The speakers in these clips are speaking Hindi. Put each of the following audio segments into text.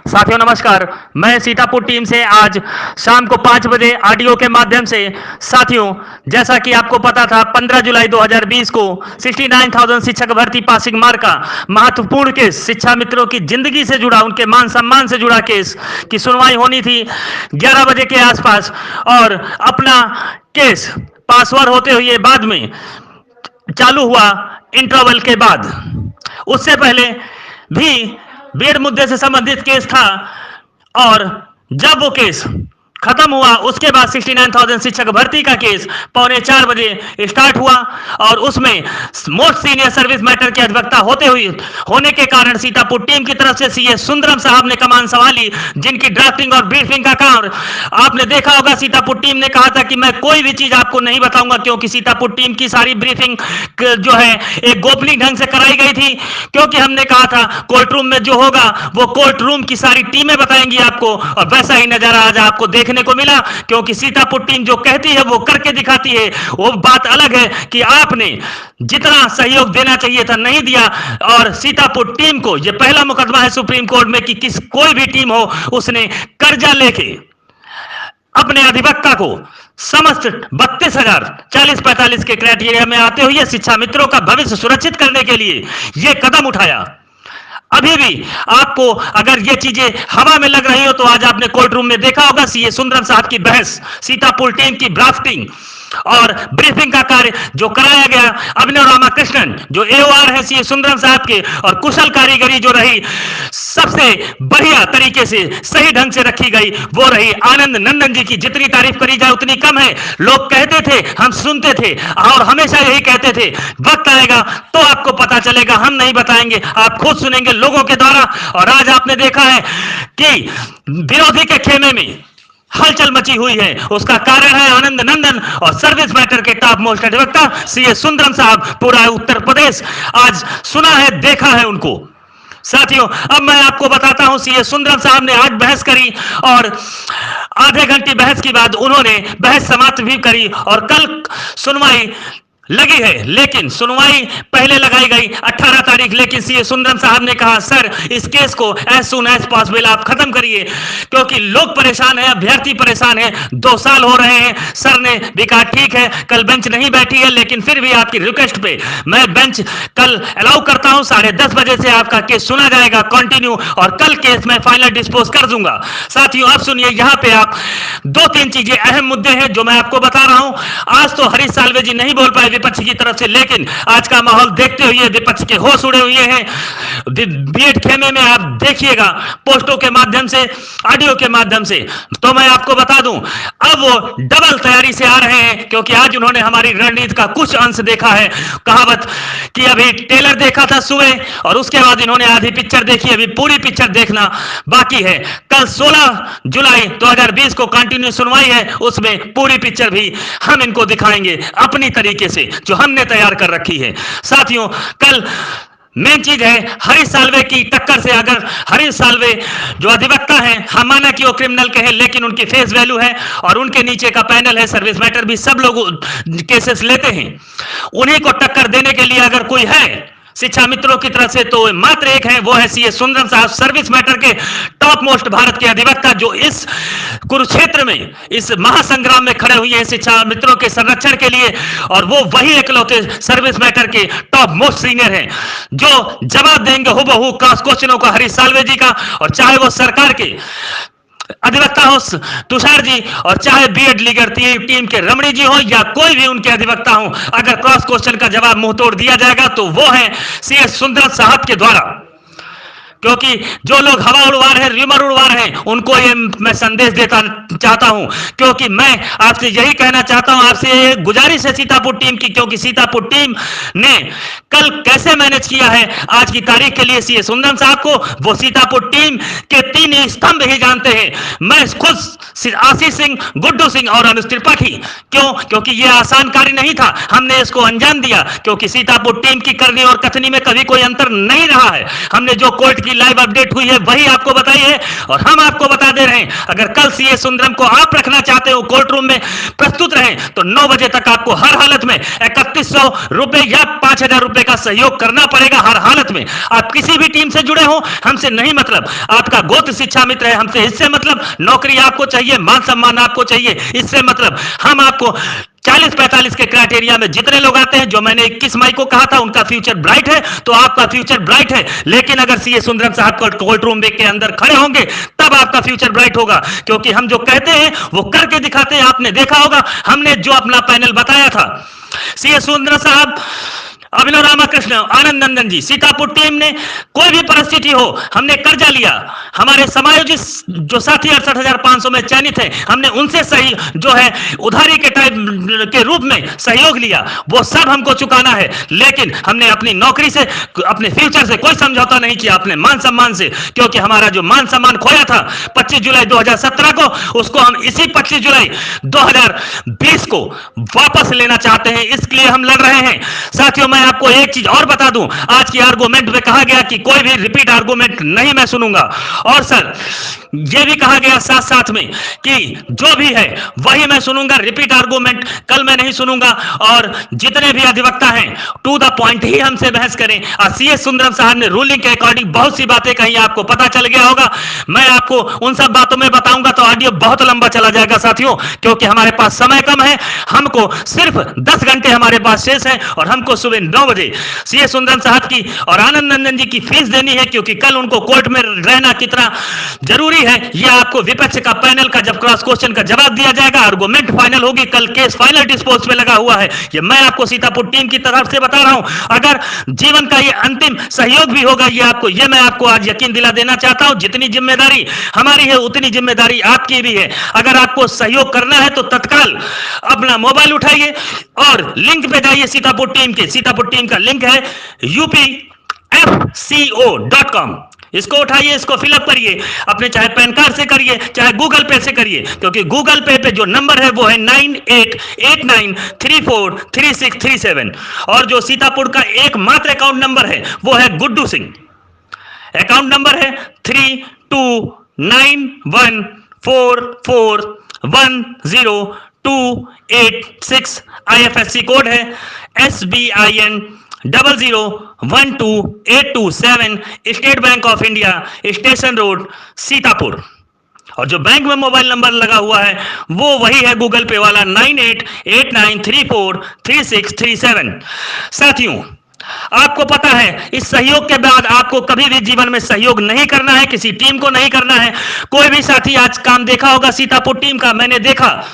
साथियों नमस्कार। मैं सीतापुर टीम से आज शाम को 5 बजे ऑडियो के माध्यम से साथियों, जैसा कि आपको पता था 15 जुलाई 2020 को 69,000 शिक्षक भर्ती पासिंग मार्क का महत्वपूर्ण केस, शिक्षा मित्रों की जिंदगी से जुड़ा, उनके मान सम्मान से जुड़ा केस की सुनवाई होनी थी 11 बजे के आसपास। और अपना केस पासवर होते हुए बाद में चालू हुआ इंटरवल के बाद। उससे पहले भी बीएड मुद्दे से संबंधित केस था और जब वो केस खत्म हुआ उसके बाद 69,000 शिक्षक भर्ती का केस 3:45 बजे स्टार्ट हुआ और उसमें मोस्ट सीनियर सर्विस मैटर के अधिवक्ता होने के कारण सीतापुर टीम की तरफ से सीए सुंदरम साहब ने कमान संभाली, जिनकी ड्राफ्टिंग और ब्रीफिंग का काम आपने देखा होगा। सीतापुर टीम ने कहा था कि मैं कोई भी चीज आपको नहीं बताऊंगा, क्योंकि सीतापुर टीम की सारी ब्रीफिंग जो है एक गोपनीय ढंग से कराई गई थी, क्योंकि हमने कहा था कोर्ट रूम में जो होगा वो कोर्ट रूम की सारी टीमें बताएंगी आपको, और वैसा ही नजारा आज आपको देखने को मिला। क्योंकि सीतापुर टीम जो कहती है वो करके दिखाती है। वो बात अलग है कि आपने जितना सहयोग देना चाहिए था नहीं दिया, और सीतापुर टीम को ये पहला मुकदमा है सुप्रीम कोर्ट में कि कोई भी टीम हो उसने कर्जा लेके अपने अधिवक्ता को समस्त 32,000 40-45 के क्राइटेरिया में आते हुए शिक्षा मित्रों का भविष्य सुरक्षित करने के लिए यह कदम उठाया। अभी भी आपको अगर ये चीजें हवा में लग रही हो तो आज आपने कोर्ट रूम में देखा होगा सीए सुंदरम साहब की बहस, सीतापुर टीम की ड्राफ्टिंग और ब्रीफिंग का कार्य जो कराया गया। अभिनव रामाकृष्णन जो एओआर है सीए सुंदरम साहब के, और कुशल कारीगरी जो रही सबसे बढ़िया तरीके से सही ढंग से रखी गई वो रही आनंद नंदन जी की। जितनी तारीफ करी जाए उतनी कम है। लोग कहते थे, हम सुनते थे और हमेशा यही कहते थे, वक्त आएगा तो आपको पता चलेगा, हम नहीं बताएंगे, आप खुद सुनेंगे लोगों के द्वारा। और आज आपने देखा है कि विरोधी के खेमे में हलचल मची हुई है। उसका कारण है आनंद नंदन और सर्विस मैटर के टॉप मोस्ट अधिवक्ता सीए सुंदरम साहब। पूरा उत्तर प्रदेश आज सुना है, देखा है उनको। साथियों, अब मैं आपको बताता हूं, सीए सुंदरम साहब ने आज बहस करी और आधे घंटे बहस के बाद उन्होंने बहस समाप्त भी करी और कल सुनवाई लगी है। लेकिन सुनवाई पहले लगाई गई 18 तारीख, लेकिन सीए सुंदरम साहब ने कहा सर इस केस को एज सून एज पॉसिबल आप खत्म करिए, क्योंकि लोग परेशान हैं, अभ्यर्थी परेशान हैं, 2 साल हो रहे हैं। सर ने भी कहा ठीक है कल बेंच नहीं बैठी है, लेकिन फिर भी आपकी रिक्वेस्ट पे मैं बेंच कल अलाउ करता हूं। 10:30 बजे से आपका केस सुना जाएगा कंटिन्यू, और कल केस मैं फाइनल डिस्पोज कर दूंगा। साथियों अब सुनिए, यहां पे आप 2-3 चीजें अहम मुद्दे हैं जो मैं आपको बता रहा हूं। आज तो हरीश साल्वे जी नहीं बोल पाए विपक्ष की तरफ से, लेकिन आज का माहौल देखते हुए विपक्ष के होश उड़े हुए हैं। बीएड खेमे में आप देखिएगा पोस्टों के माध्यम से, ऑडियो के माध्यम से। तो मैं आपको बता दूं अब वो डबल तैयारी से आ रहे हैं, क्योंकि आज उन्होंने हमारी रणनीति का कुछ अंश देखा है। कहावत कि अभी ट्रेलर देखा था सुबह और उसके बाद इन्होंने आधी पिक्चर देखी, अभी पूरी पिक्चर देखना बाकी है। कल 16 जुलाई 2020 को कंटिन्यू सुनवाई है, उसमें पूरी पिक्चर भी हम इनको दिखाएंगे अपनी तरीके से जो हमने तैयार कर रखी है। साथियों कल मेन चीज है हरीश साल्वे की टक्कर से। अगर हरीश साल्वे जो अधिवक्ता हैं, हम माना कि वो क्रिमिनल के हैं, लेकिन उनकी फेस वैल्यू है और उनके नीचे का पैनल है सर्विस मैटर भी, सब लोग केसेस लेते हैं। उन्हीं को टक्कर देने के लिए अगर कोई है शिक्षा मित्रों की तरफ से तो मात्र एक है, वो है सीए सुंदरम साहब, सर्विस मैटर के टॉप मोस्ट भारत के अधिवक्ता, जो इस कुरुक्षेत्र में इस महासंग्राम में खड़े हुए हैं शिक्षा मित्रों के संरक्षण के लिए। और वो वही एकलौते सर्विस मैटर के टॉप मोस्ट सीनियर हैं जो जवाब देंगे हुबहू क्रॉस क्वेश्चनों का हरीश साल्वे जी का, और चाहे वो सरकार के अधिवक्ता हो तुषार जी, और चाहे बीएड लीगल टीम के रमणी जी हो या कोई भी उनके अधिवक्ता हो, अगर क्रॉस क्वेश्चन का जवाब मुंह तोड़ दिया जाएगा तो वो है सीए सुंदरम साहब के द्वारा। क्योंकि जो लोग हवा उड़वा रहे हैं, र्यूमर उड़वा रहे हैं, उनको ये मैं संदेश देता चाहता हूं, क्योंकि मैं आपसे यही कहना चाहता हूं, आपसे गुजारिश है सीतापुर टीम की, क्योंकि सीतापुर टीम ने कल कैसे मैनेज किया है आज की तारीख के लिए सीए सुंदरम साहब को, वो सीतापुर टीम के 3 स्तंभ ही जानते हैं। मैं खुद आशीष सिंह, गुड्डू सिंह और अनुज त्रिपाठी। क्यों? क्योंकि ये आसान कार्य नहीं था, हमने इसको अंजाम दिया, क्योंकि सीतापुर टीम की करनी और कथनी में कभी कोई अंतर नहीं रहा है। हमने जो कोर्ट की लाइव अपडेट हुई है वही आपको बताई है और हम आपको बता दे रहे हैं। अगर कल सीए सुंदरम को आप रखना चाहते हो कोर्ट रूम में प्रस्तुत रहें तो 9 बजे तक आपको हर हालत में 3100 रुपए या 5000 रुपए का सहयोग करना पड़ेगा। हर हालत में आप किसी भी टीम से जुड़े हो, हमसे नहीं मतलब, आपका गोत्र शिक्षा मित्र है, हमसे इससे मतलब, नौकरी आपको चाहिए, मान सम्मान आपको चाहिए, इससे मतलब हम आपको 40-45 के क्राइटेरिया में जितने लोग आते हैं, जो मैंने 21 मई को कहा था, उनका फ्यूचर ब्राइट है तो आपका फ्यूचर ब्राइट है। लेकिन अगर सीए सुंदरम साहब कोर्ट रूम के अंदर खड़े होंगे तब आपका फ्यूचर ब्राइट होगा, क्योंकि हम जो कहते हैं वो करके दिखाते हैं। आपने देखा होगा हमने जो अपना पैनल बताया था, सीए सुंदरम साहब, अभिनव रामकृष्ण, आनंद नंदन जी, सीतापुर टीम ने कोई भी परिस्थिति हो, हमने कर्जा लिया, हमारे समायोजित जो साथी 68,500 में चयनित हैं, हमने उनसे सही जो है उधारी के टाइप के रूप में सहयोग लिया, वो सब हमको चुकाना है। लेकिन हमने अपनी नौकरी से, अपने फ्यूचर से कोई समझौता नहीं किया, अपने मान सम्मान से, क्योंकि हमारा जो मान सम्मान खोया था 25 जुलाई 2017 को, उसको हम इसी 25 जुलाई 2020 को वापस लेना चाहते हैं, इसलिए हम लड़ रहे हैं। साथियों, मैं आपको एक चीज और बता दूं, आज की आर्गुमेंट में कहा गया कि कोई भी रिपीट आर्गुमेंट नहीं मैं सुनूंगा, और सर यह भी कहा गया साथ साथ में कि जो भी है वही मैं सुनूंगा, रिपीट आर्गुमेंट कल मैं नहीं सुनूंगा, और जितने भी अधिवक्ता हैं टू द पॉइंट ही हमसे बहस करें। और सीएस सुंदरम साहब ने रूलिंग के अकॉर्डिंग बहुत सी बातें कही, आपको पता चल गया होगा, मैं आपको उन सब बातों में बताऊंगा तो ऑडियो बहुत लंबा चला जाएगा साथियों, क्योंकि हमारे पास समय कम है, हमको सिर्फ 10 घंटे हमारे पास शेष है, और हमको सुबह 9 बजे सीए सुंदरम साहब की और आनंद नंदन जी की फीस देनी है, क्योंकि कल उनको कोर्ट में रहना कितना जरूरी है यह आपको विपक्ष का पैनल का जब क्रॉस क्वेश्चन का जवाब दिया जाएगा, आर्गुमेंट फाइनल होगी, कल केस फाइनल डिस्पोज पे लगा हुआ है। ये मैं आपको सीतापुर टीम की तरफ से बता रहा हूं, अगर जीवन का ये अंतिम सहयोग भी होगा, ये मैं आपको आज यकीन दिला देना चाहता हूं। जितनी जिम्मेदारी हमारी है उतनी जिम्मेदारी आपकी भी है। अगर आपको सहयोग करना है तो तत्काल अपना मोबाइल उठाइए और लिंक पे जाइए सीतापुर टीम के। सीतापुर टीम का लिंक है upfco.com, इसको उठाइए, इसको फिलअप करिए, अपने चाहे पैन कार्ड से करिए, चाहे गूगल पे से करिए, क्योंकि गूगल पे पे जो नंबर है वो है 9889343637, और जो सीतापुर का एकमात्र अकाउंट नंबर है वो है गुड्डू सिंह, अकाउंट नंबर है 3291441028 IFSC कोड है SBIN 0012827, state bank of India, station road, Sitapur. और जो बैंक में मोबाइल नंबर लगा हुआ है वो वही है गूगल पे वाला 9889343637। साथियों, आपको पता है इस सहयोग के बाद आपको कभी भी जीवन में सहयोग नहीं करना है, किसी टीम को नहीं करना है। कोई भी साथी आज काम देखा होगा सीतापुर टीम का, मैंने देखा,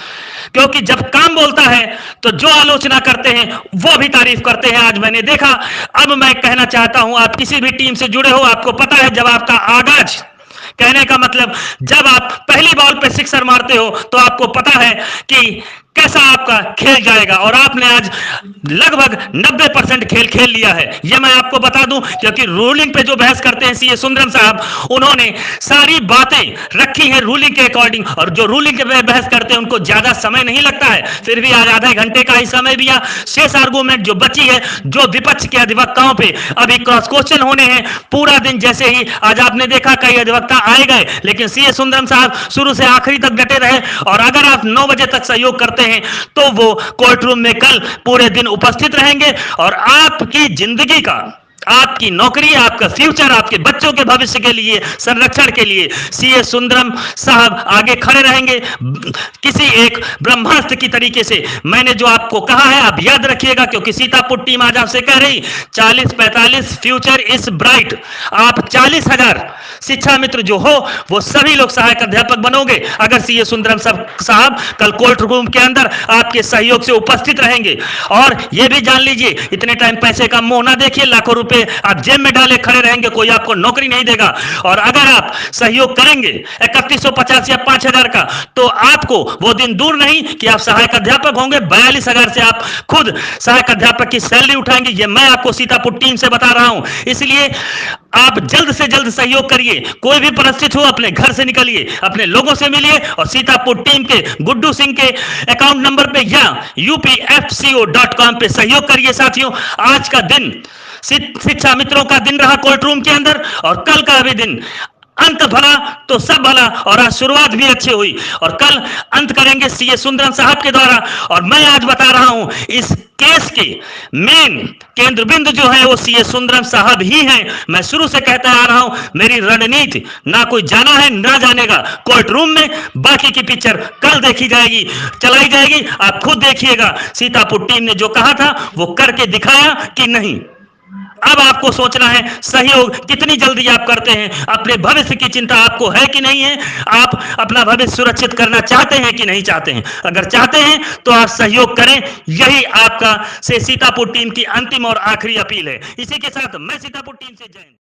क्योंकि जब काम बोलता है तो जो आलोचना करते हैं वो भी तारीफ करते हैं, आज मैंने देखा। अब मैं कहना चाहता हूं, आप किसी भी टीम से जुड़े हो, आपको पता है जब आपका आगाज, कहने का मतलब जब आप पहली बॉल पे सिक्सर मारते हो तो आपको पता है कि कैसा आपका खेल जाएगा, और आपने आज लगभग 90% खेल खेल लिया है, यह मैं आपको बता दूं। क्योंकि रूलिंग पे जो बहस करते हैं सीए सुंदरम साहब, उन्होंने सारी बातें रखी हैं रूलिंग के अकॉर्डिंग, और जो रूलिंग के बहस करते हैं उनको ज्यादा समय नहीं लगता है, फिर भी आज आधे घंटे का ही समय दिया। शेष आर्गूमेंट जो बची है, जो विपक्ष के अधिवक्ताओं पे अभी क्रॉस क्वेश्चन होने हैं, पूरा दिन जैसे ही आज आपने देखा कई अधिवक्ता आए गए, लेकिन सीए सुंदरम साहब शुरू से आखिरी तक डटे रहे, और अगर आप 9 बजे तक सहयोग करते हैं तो वो कोर्ट रूम में कल पूरे दिन उपस्थित रहेंगे, और आपकी जिंदगी का, आपकी नौकरी, आपका फ्यूचर, आपके बच्चों के भविष्य के लिए, संरक्षण के लिए सीए सुंदरम साहब आगे खड़े रहेंगे किसी एक ब्रह्मास्त्र की तरीके से। मैंने जो आपको कहा है आप याद रखिएगा, क्योंकि सीतापुर टीम आज आपसे कह रही 40-45 फ्यूचर इज ब्राइट। आप 40,000 शिक्षा मित्र जो हो वो सभी लोग सहायक अध्यापक बनोगे अगर सीए सुंदरम साहब कल कोर्ट रूम के अंदर आपके सहयोग से उपस्थित रहेंगे। और यह भी जान लीजिए, इतने टाइम पैसे का मोह ना देखिए, लाखों रुपए आप जेब में डाले खड़े रहेंगे, कोई आपको नौकरी नहीं देगा। और अगर आप सहयोग करेंगे 3150 या 5000 का, तो आपको वो दिन दूर नहीं कि आप सहायक अध्यापक होंगे, 42,000 से आप खुद सहायक अध्यापक की सैलरी उठाएंगे। ये मैं आपको सीतापुर टीम से बता रहा हूं, इसलिए आप जल्द से जल्द सहयोग करिए। कोई भी परिस्थिति हो, अपने घर से निकलिए, अपने लोगों से मिलिए, और सीतापुर टीम के गुड्डू सिंह के अकाउंट नंबर पे या upfco.com पे सहयोग करिए। साथियों, आज का दिन शिक्षा मित्रों का दिन रहा कोर्ट रूम के अंदर, और कल का भी दिन अंत भला तो सब भला, और आज शुरुआत भी अच्छी हुई, और कल अंत करेंगे सीए सुंदरम साहब के द्वारा। और मैं आज बता रहा हूं इस केस के मेन केंद्र बिंदु जो है वो सीए सुंदरम साहब ही हैं। मैं शुरू से कहता आ रहा हूं, मेरी रणनीति ना कोई जाना है ना जानेगा कोर्ट रूम में, बाकी की पिक्चर कल देखी जाएगी, चलाई जाएगी, आप खुद देखिएगा सीतापुर टीम ने जो कहा था वो करके दिखाया कि नहीं। अब आपको सोचना है सहयोग कितनी जल्दी आप करते हैं, अपने भविष्य की चिंता आपको है कि नहीं है, आप अपना भविष्य सुरक्षित करना चाहते हैं कि नहीं चाहते हैं। अगर चाहते हैं तो आप सहयोग करें, यही आपका से सीतापुर टीम की अंतिम और आखिरी अपील है। इसी के साथ मैं सीतापुर टीम से जय हिंद।